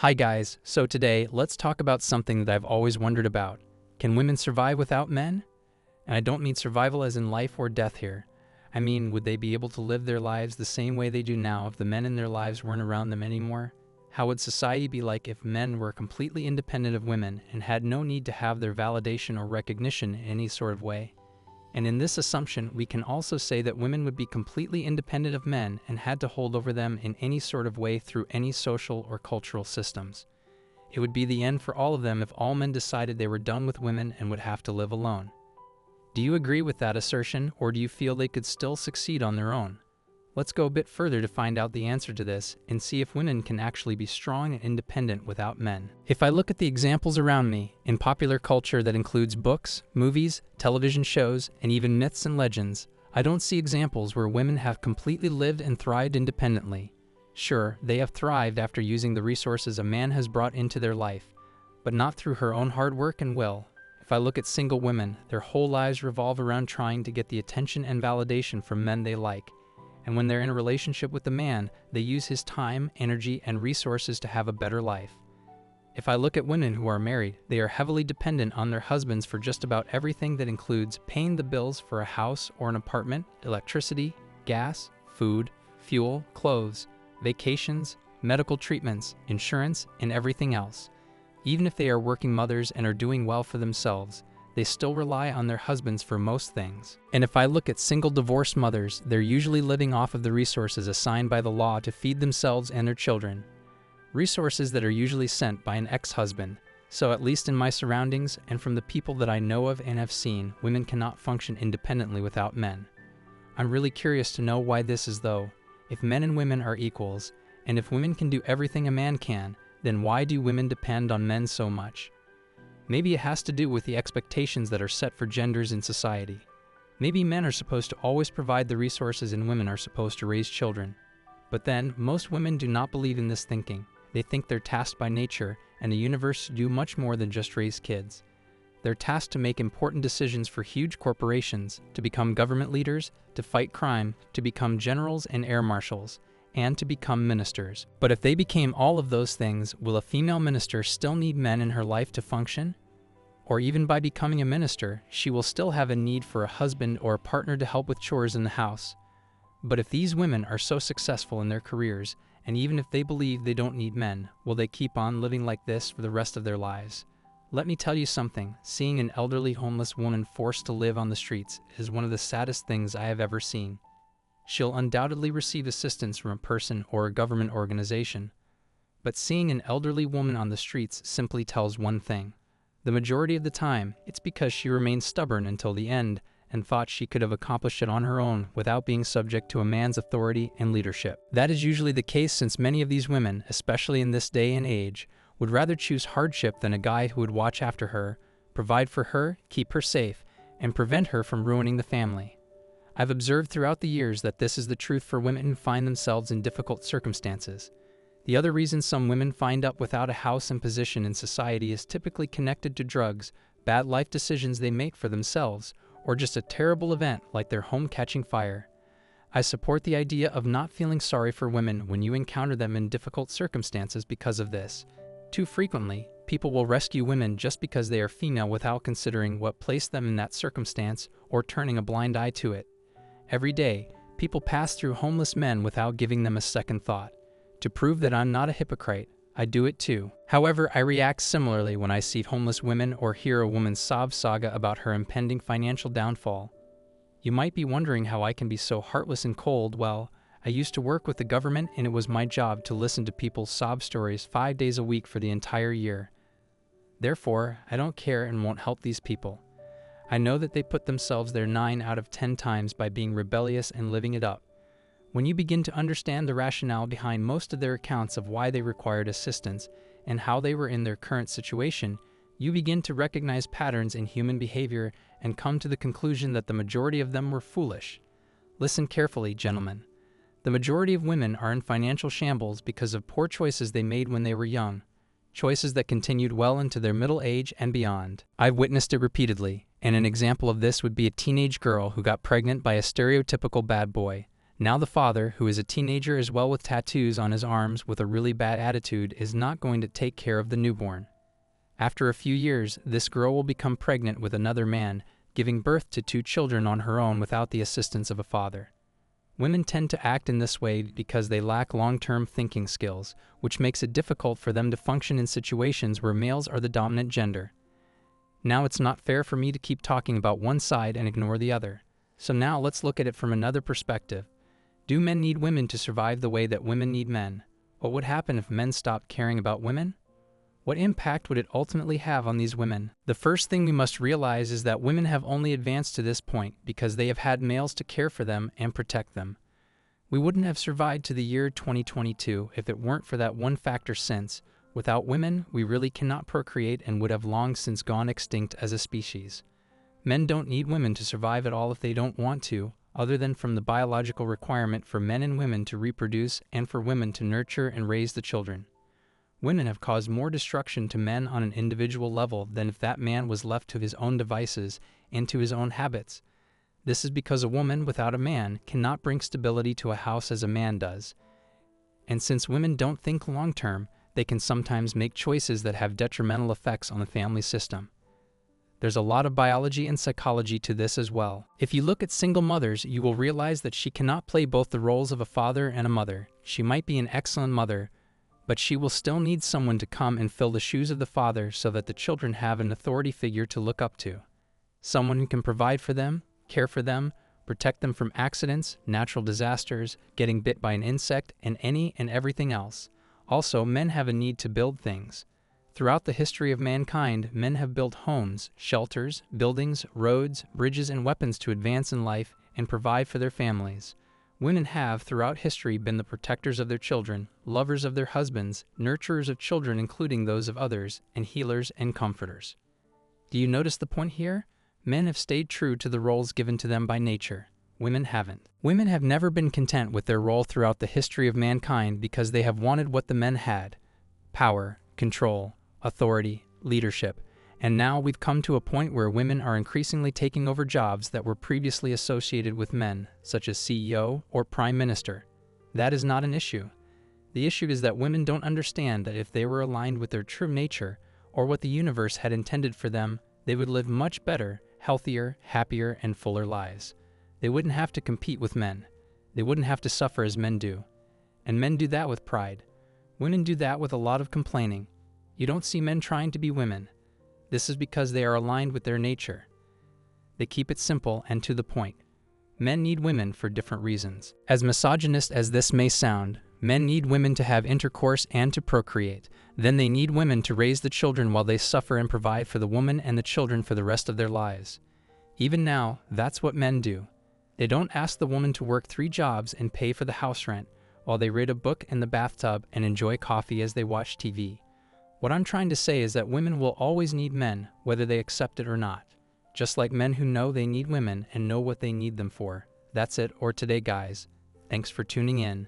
Hi guys, so today let's talk about something that I've always wondered about. Can women survive without men? And I don't mean survival as in life or death here. I mean, would they be able to live their lives the same way they do now if the men in their lives weren't around them anymore? How would society be like if men were completely independent of women and had no need to have their validation or recognition in any sort of way? And in this assumption, we can also say that women would be completely independent of men and had to hold over them in any sort of way through any social or cultural systems. It would be the end for all of them if all men decided they were done with women and would have to live alone. Do you agree with that assertion, or do you feel they could still succeed on their own? Let's go a bit further to find out the answer to this and see if women can actually be strong and independent without men. If I look at the examples around me, in popular culture that includes books, movies, television shows, and even myths and legends, I don't see examples where women have completely lived and thrived independently. Sure, they have thrived after using the resources a man has brought into their life, but not through her own hard work and will. If I look at single women, their whole lives revolve around trying to get the attention and validation from men they like. And when they're in a relationship with a man, they use his time, energy, and resources to have a better life. If I look at women who are married, they are heavily dependent on their husbands for just about everything that includes paying the bills for a house or an apartment, electricity, gas, food, fuel, clothes, vacations, medical treatments, insurance, and everything else. Even if they are working mothers and are doing well for themselves, they still rely on their husbands for most things. And if I look at single divorced mothers, they're usually living off of the resources assigned by the law to feed themselves and their children. Resources that are usually sent by an ex-husband. So at least in my surroundings and from the people that I know of and have seen, women cannot function independently without men. I'm really curious to know why this is though. If men and women are equals, and if women can do everything a man can, then why do women depend on men so much? Maybe it has to do with the expectations that are set for genders in society. Maybe men are supposed to always provide the resources and women are supposed to raise children. But then, most women do not believe in this thinking. They think they're tasked by nature and the universe to do much more than just raise kids. They're tasked to make important decisions for huge corporations, to become government leaders, to fight crime, to become generals and air marshals, and to become ministers. But if they became all of those things, will a female minister still need men in her life to function? Or even by becoming a minister, she will still have a need for a husband or a partner to help with chores in the house. But if these women are so successful in their careers, and even if they believe they don't need men, will they keep on living like this for the rest of their lives? Let me tell you something, seeing an elderly homeless woman forced to live on the streets is one of the saddest things I have ever seen. She'll undoubtedly receive assistance from a person or a government organization. But seeing an elderly woman on the streets simply tells one thing. The majority of the time, it's because she remained stubborn until the end and thought she could have accomplished it on her own without being subject to a man's authority and leadership. That is usually the case since many of these women, especially in this day and age, would rather choose hardship than a guy who would watch after her, provide for her, keep her safe, and prevent her from ruining the family. I've observed throughout the years that this is the truth for women who find themselves in difficult circumstances. The other reason some women find up without a house and position in society is typically connected to drugs, bad life decisions they make for themselves, or just a terrible event like their home catching fire. I support the idea of not feeling sorry for women when you encounter them in difficult circumstances because of this. Too frequently, people will rescue women just because they are female without considering what placed them in that circumstance or turning a blind eye to it. Every day, people pass through homeless men without giving them a second thought. To prove that I'm not a hypocrite, I do it too. However, I react similarly when I see homeless women or hear a woman's sob saga about her impending financial downfall. You might be wondering how I can be so heartless and cold. Well, I used to work with the government and it was my job to listen to people's sob stories 5 days a week for the entire year. Therefore, I don't care and won't help these people. I know that they put themselves there 9 out of 10 times by being rebellious and living it up. When you begin to understand the rationale behind most of their accounts of why they required assistance and how they were in their current situation, you begin to recognize patterns in human behavior and come to the conclusion that the majority of them were foolish. Listen carefully, gentlemen. The majority of women are in financial shambles because of poor choices they made when they were young. Choices that continued well into their middle age and beyond. I've witnessed it repeatedly, and an example of this would be a teenage girl who got pregnant by a stereotypical bad boy. Now the father, who is a teenager as well with tattoos on his arms with a really bad attitude, is not going to take care of the newborn. After a few years, this girl will become pregnant with another man, giving birth to 2 children on her own without the assistance of a father. Women tend to act in this way because they lack long-term thinking skills, which makes it difficult for them to function in situations where males are the dominant gender. Now it's not fair for me to keep talking about one side and ignore the other. So now let's look at it from another perspective. Do men need women to survive the way that women need men? What would happen if men stopped caring about women? What impact would it ultimately have on these women? The first thing we must realize is that women have only advanced to this point because they have had males to care for them and protect them. We wouldn't have survived to the year 2022 if it weren't for that one factor since, without women, we really cannot procreate and would have long since gone extinct as a species. Men don't need women to survive at all if they don't want to, other than from the biological requirement for men and women to reproduce and for women to nurture and raise the children. Women have caused more destruction to men on an individual level than if that man was left to his own devices and to his own habits. This is because a woman without a man cannot bring stability to a house as a man does. And since women don't think long-term, they can sometimes make choices that have detrimental effects on the family system. There's a lot of biology and psychology to this as well. If you look at single mothers, you will realize that she cannot play both the roles of a father and a mother. She might be an excellent mother, but she will still need someone to come and fill the shoes of the father so that the children have an authority figure to look up to. Someone who can provide for them, care for them, protect them from accidents, natural disasters, getting bit by an insect, and any and everything else. Also, men have a need to build things. Throughout the history of mankind, men have built homes, shelters, buildings, roads, bridges, and weapons to advance in life and provide for their families. Women have, throughout history, been the protectors of their children, lovers of their husbands, nurturers of children including those of others, and healers and comforters. Do you notice the point here? Men have stayed true to the roles given to them by nature. Women haven't. Women have never been content with their role throughout the history of mankind because they have wanted what the men had: power, control, authority, leadership, and now we've come to a point where women are increasingly taking over jobs that were previously associated with men, such as CEO or Prime Minister. That is not an issue. The issue is that women don't understand that if they were aligned with their true nature, or what the universe had intended for them, they would live much better, healthier, happier, and fuller lives. They wouldn't have to compete with men. They wouldn't have to suffer as men do. And men do that with pride. Women do that with a lot of complaining. You don't see men trying to be women. This is because they are aligned with their nature. They keep it simple and to the point. Men need women for different reasons. As misogynist as this may sound, men need women to have intercourse and to procreate. Then they need women to raise the children while they suffer and provide for the woman and the children for the rest of their lives. Even now, that's what men do. They don't ask the woman to work 3 jobs and pay for the house rent, while they read a book in the bathtub and enjoy coffee as they watch TV. What I'm trying to say is that women will always need men, whether they accept it or not. Just like men who know they need women and know what they need them for. That's it for today, guys. Thanks for tuning in.